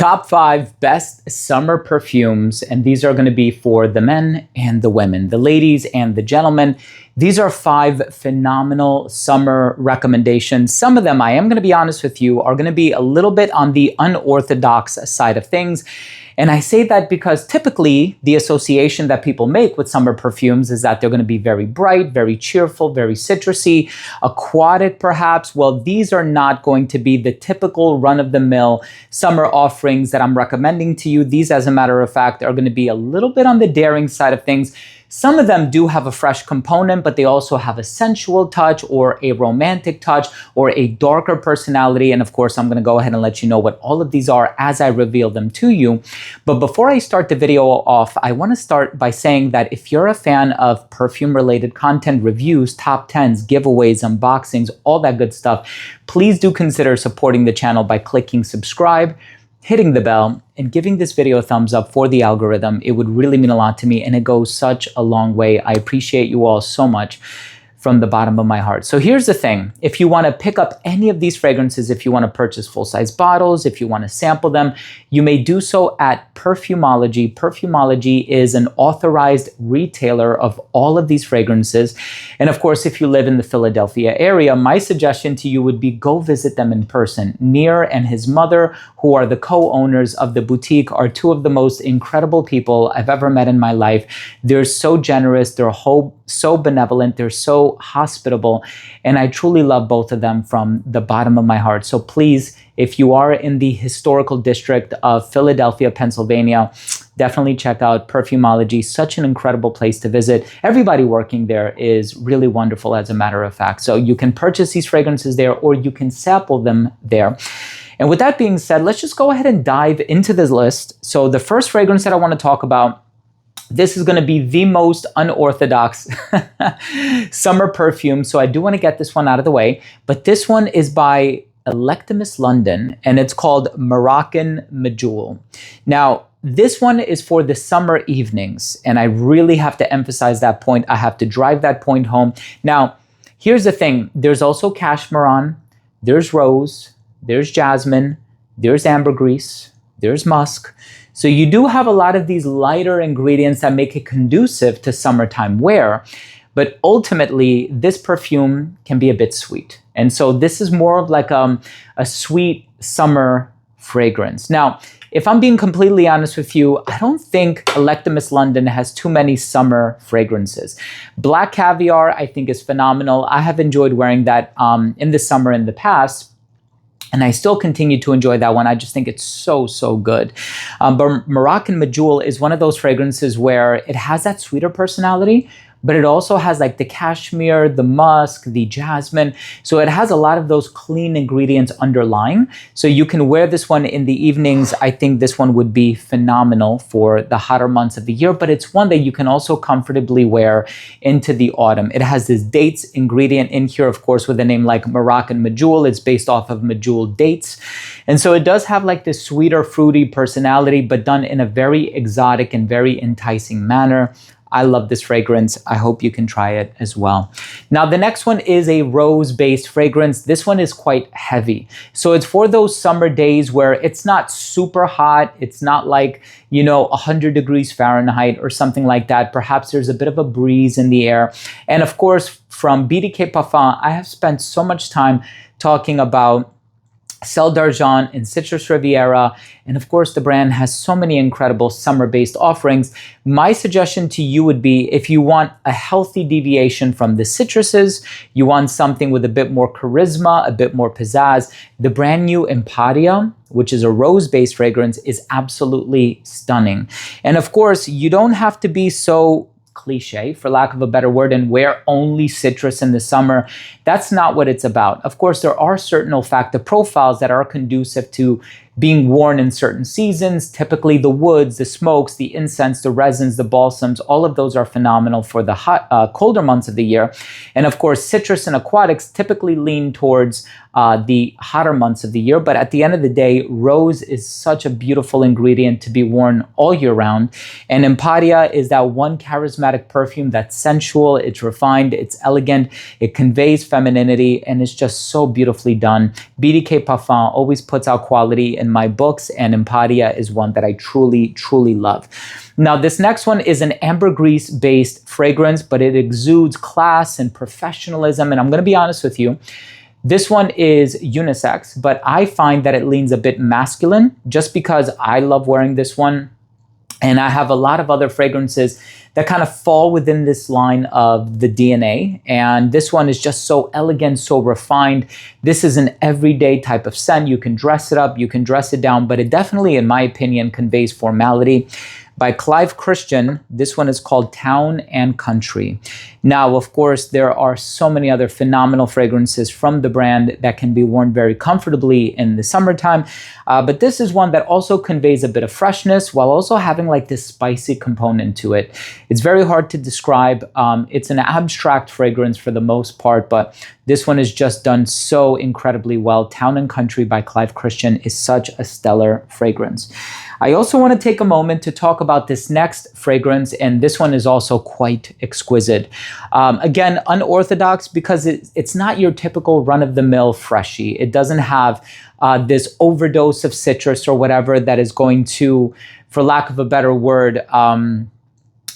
Top 5 best summer perfumes, and these are going to be for the men and the women, the ladies and the gentlemen. These are 5 phenomenal summer recommendations. Some of them, I am going to be honest with you, are going to be a little bit on the unorthodox side of things. And I say that because typically the association that people make with summer perfumes is that they're going to be very bright, very cheerful, very citrusy, aquatic perhaps. Well, these are not going to be the typical run-of-the-mill summer offerings that I'm recommending to you. These, as a matter of fact, are going to be a little bit on the daring side of things. Some of them do have a fresh component, but they also have a sensual touch or a romantic touch or a darker personality. And of course, I'm going to go ahead and let you know what all of these are as I reveal them to you. But before I start the video off, I want to start by saying that if you're a fan of perfume-related content, reviews, top 10s, giveaways, unboxings, all that good stuff, please do consider supporting the channel by clicking subscribe, hitting the bell, and giving this video a thumbs up for the algorithm. It would really mean a lot to me, and it goes such a long way. I appreciate you all so much from the bottom of my heart. So here's the thing. If you want to pick up any of these fragrances, if you want to purchase full-size bottles, if you want to sample them, you may do so at Perfumology. Perfumology is an authorized retailer of all of these fragrances. And of course, if you live in the Philadelphia area, my suggestion to you would be go visit them in person. Nir and his mother, who are the co-owners of the boutique, are two of the most incredible people I've ever met in my life. They're so generous, they're so benevolent, they're so hospitable, and I truly love both of them from the bottom of my heart. So please, if you are in the historical district of Philadelphia, Pennsylvania, definitely check out Perfumology. Such an incredible place to visit. Everybody working there is really wonderful, as a matter of fact. So you can purchase these fragrances there, or you can sample them there. And with that being said, let's just go ahead and dive into this list. So the first fragrance that I want to talk about, this is going to be the most unorthodox summer perfume. So I do want to get this one out of the way. But this one is by Electimus London, and it's called Moroccan Medjool. Now, this one is for the summer evenings, and I really have to emphasize that point. I have to drive that point home. Now, here's the thing. There's also cashmere, there's rose, there's jasmine, there's ambergris, there's musk. So you do have a lot of these lighter ingredients that make it conducive to summertime wear. But ultimately, this perfume can be a bit sweet. And so this is more of like a sweet summer fragrance. Now, if I'm being completely honest with you, I don't think Electimus London has too many summer fragrances. Black Caviar, I think, is phenomenal. I have enjoyed wearing that in the summer in the past. And I still continue to enjoy that one. I just think it's so, so good. But Moroccan Medjool is one of those fragrances where it has that sweeter personality, but it also has like the cashmere, the musk, the jasmine. So it has a lot of those clean ingredients underlying. So you can wear this one in the evenings. I think this one would be phenomenal for the hotter months of the year, but it's one that you can also comfortably wear into the autumn. It has this dates ingredient in here, of course, with a name like Moroccan Medjool. It's based off of medjool dates. And so it does have like this sweeter, fruity personality, but done in a very exotic and very enticing manner. I love this fragrance. I hope you can try it as well. Now, the next one is a rose-based fragrance. This one is quite heavy. So it's for those summer days where it's not super hot. It's not like, 100 degrees Fahrenheit or something like that. Perhaps there's a bit of a breeze in the air. And of course, from BDK Parfum, I have spent so much time talking about Celle d'Argent and Citrus Riviera. And of course, the brand has so many incredible summer-based offerings. My suggestion to you would be, if you want a healthy deviation from the citruses, you want something with a bit more charisma, a bit more pizzazz, the brand new Empatia, which is a rose-based fragrance, is absolutely stunning. And of course, you don't have to be so cliche, for lack of a better word, and wear only citrus in the summer. That's not what it's about. Of course, there are certain olfactive profiles that are conducive to being worn in certain seasons. Typically the woods, the smokes, the incense, the resins, the balsams, all of those are phenomenal for the hot, colder months of the year. And of course, citrus and aquatics typically lean towards the hotter months of the year. But at the end of the day, rose is such a beautiful ingredient to be worn all year round. And Empatia is that one charismatic perfume that's sensual, it's refined, it's elegant, it conveys femininity, and it's just so beautifully done. BDK Parfum always puts out quality in my books, and Empatia is one that I truly, truly love. Now, this next one is an ambergris-based fragrance, but it exudes class and professionalism, and I'm going to be honest with you. This one is unisex, but I find that it leans a bit masculine just because I love wearing this one. And I have a lot of other fragrances that kind of fall within this line of the DNA. And this one is just so elegant, so refined. This is an everyday type of scent. You can dress it up, you can dress it down, but it definitely, in my opinion, conveys formality. By Clive Christian, this one is called Town and Country. Now, of course, there are so many other phenomenal fragrances from the brand that can be worn very comfortably in the summertime. But this is one that also conveys a bit of freshness while also having like this spicy component to it. It's very hard to describe. It's an abstract fragrance for the most part, but this one is just done so incredibly well. Town and Country by Clive Christian is such a stellar fragrance. I also want to take a moment to talk about this next fragrance, and this one is also quite exquisite. Again, unorthodox because it's not your typical run-of-the-mill freshie. It doesn't have this overdose of citrus or whatever that is going to, for lack of a better word,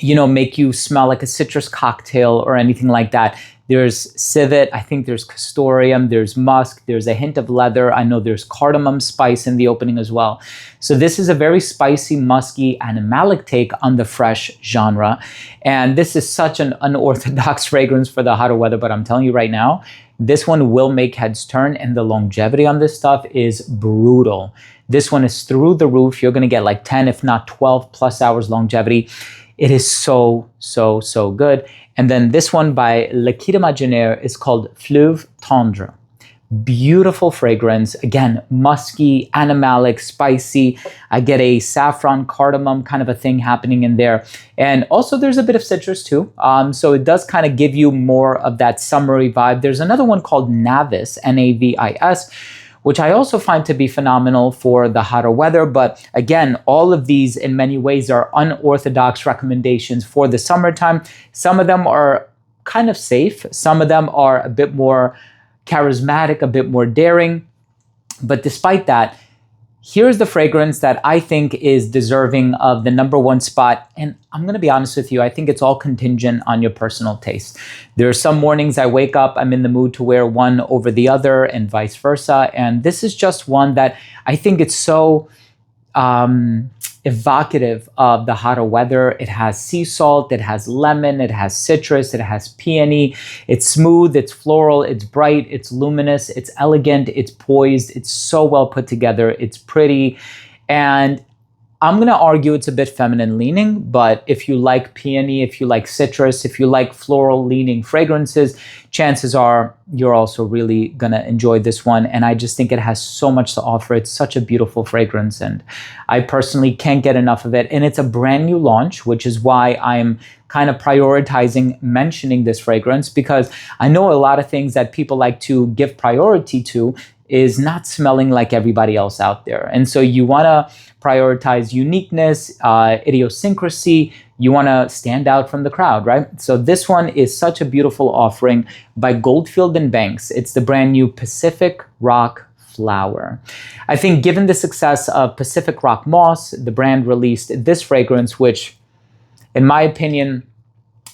make you smell like a citrus cocktail or anything like that. There's civet, I think there's castoreum, there's musk, there's a hint of leather. I know there's cardamom spice in the opening as well. So this is a very spicy, musky, animalic take on the fresh genre. And this is such an unorthodox fragrance for the hotter weather, but I'm telling you right now, this one will make heads turn, and the longevity on this stuff is brutal. This one is through the roof. You're gonna get like 10, if not 12 plus hours longevity. It is so, so, so good. And then this one by Le Kit Imaginaire is called Fleuve Tendre. Beautiful fragrance. Again, musky, animalic, spicy. I get a saffron, cardamom kind of a thing happening in there. And also there's a bit of citrus too. So it does kind of give you more of that summery vibe. There's another one called Navis, N-A-V-I-S, which I also find to be phenomenal for the hotter weather. But again, all of these in many ways are unorthodox recommendations for the summertime. Some of them are kind of safe. Some of them are a bit more charismatic, a bit more daring. But despite that, here's the fragrance that I think is deserving of the #1 spot. And I'm going to be honest with you, I think it's all contingent on your personal taste. There are some mornings I wake up, I'm in the mood to wear one over the other and vice versa. And this is just one that I think it's so evocative of the hotter weather. It has sea salt, it has lemon, it has citrus, it has peony. It's smooth, it's floral, it's bright, it's luminous, it's elegant, it's poised, it's so well put together, it's pretty. And I'm going to argue it's a bit feminine leaning, but if you like peony, if you like citrus, if you like floral leaning fragrances, chances are you're also really going to enjoy this one. And I just think it has so much to offer. It's such a beautiful fragrance, and I personally can't get enough of it. And it's a brand new launch, which is why I'm kind of prioritizing mentioning this fragrance, because I know a lot of things that people like to give priority to is not smelling like everybody else out there. And so you want to prioritize uniqueness, idiosyncrasy. You want to stand out from the crowd, right? So this one is such a beautiful offering by Goldfield and Banks. It's the brand new Pacific Rock Flower. I think given the success of Pacific Rock Moss, the brand released this fragrance, which in my opinion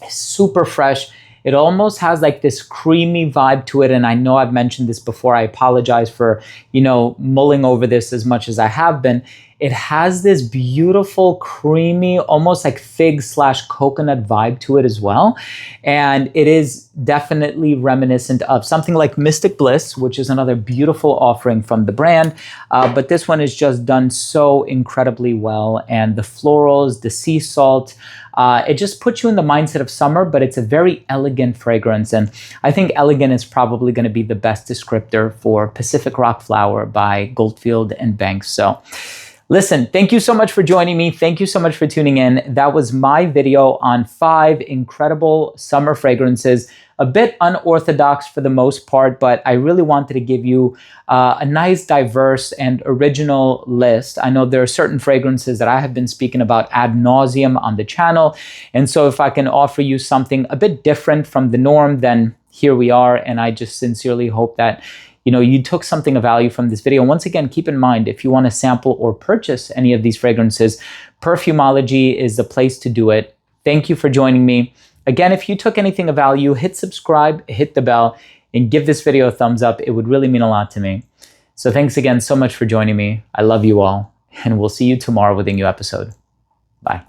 is super fresh. It almost has like this creamy vibe to it. And I know I've mentioned this before. I apologize for, mulling over this as much as I have been. It has this beautiful, creamy, almost like fig/coconut vibe to it as well. And it is definitely reminiscent of something like Mystic Bliss, which is another beautiful offering from the brand. But this one is just done so incredibly well. And the florals, the sea salt, it just puts you in the mindset of summer, but it's a very elegant fragrance. And I think elegant is probably going to be the best descriptor for Pacific Rock Flower by Goldfield and Banks. So listen, thank you so much for joining me. Thank you so much for tuning in. That was my video on 5 incredible summer fragrances. A bit unorthodox for the most part, but I really wanted to give you a nice, diverse, and original list. I know there are certain fragrances that I have been speaking about ad nauseum on the channel. And so if I can offer you something a bit different from the norm, then here we are. And I just sincerely hope that you took something of value from this video. Once again, keep in mind, if you want to sample or purchase any of these fragrances, Perfumology is the place to do it. Thank you for joining me. Again, if you took anything of value, hit subscribe, hit the bell, and give this video a thumbs up. It would really mean a lot to me. So thanks again so much for joining me. I love you all, and we'll see you tomorrow with a new episode. Bye.